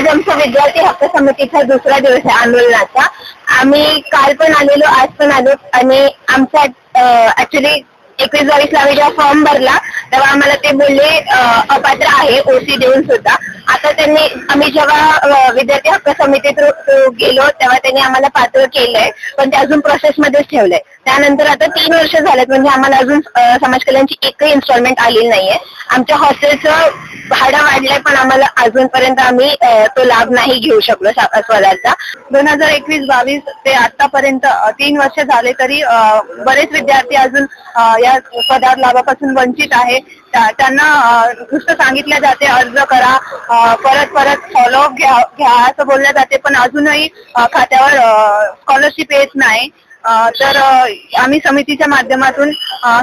आज आमचा विद्यार्थी हक्क समितीचा दुसरा दिवस आहे आंदोलनाचा. आम्ही काल पण आलेलो, आज पण आलो आणि आमचा ऍक्च्युली 21-22ला आम्ही जेव्हा फॉर्म भरला तेव्हा आम्हाला ते बोलले अपात्र आहे ओसी देऊन सुद्धा. आता आम्ही जेव्हा विद्यार्थी हक्क समितीत गेलो तेव्हा त्यांनी आम्हाला पात्र केलंय, पण ते अजून प्रोसेसमध्येच ठेवलंय. त्यानंतर आता 3 वर्ष झालेत, म्हणजे आम्हाला अजून समाज कल्याणची एकही इन्स्टॉलमेंट आलेली नाहीये. आमच्या हॉस्टेलचं भाडं वाढलंय पण आम्हाला अजूनपर्यंत आम्ही तो लाभ नाही घेऊ शकलो स्वतःचा. 2021-22 ते आतापर्यंत 3 वर्ष झाले तरी बरेच विद्यार्थी अजून या पदार्थ लाभापासून वंचित आहे. त्यांना नुसतं सांगितलं जाते अर्ज करा, परत फॉलोअप घ्या असं बोललं जाते, पण अजूनही खात्यावर स्कॉलरशिप येत नाही. तर आम्ही समितीच्या माध्यमातून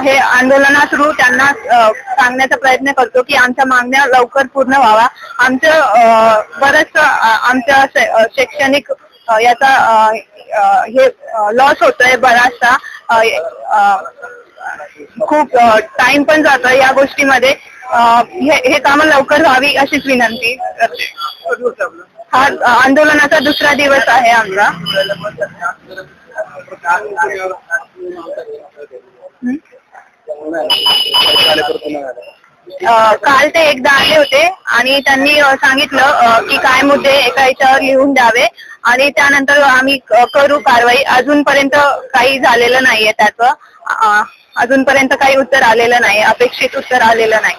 हे आंदोलना थ्रू त्यांना सांगण्याचा प्रयत्न करतो की आमच्या मागण्या लवकर पूर्ण व्हावा. आमचं बरंच आमच्या शैक्षणिक याचा हे लॉस होतोय बराचसा. खूप टाइम पण जातोय या गोष्टीमध्ये. हे कामं लवकर व्हावी अशीच विनंती करते. हा आंदोलनाचा दुसरा दिवस आहे आमचा. काल ते एकदा आले होते आणि त्यांनी सांगितलं की काय मुद्दे एका याच्यावर लिहून द्यावे आणि त्यानंतर आम्ही करू कारवाई. अजूनपर्यंत काही झालेलं नाहीये त्याचं. अजूनपर्यंत काही उत्तर आलेलं नाही, अपेक्षित उत्तर आलेलं नाही.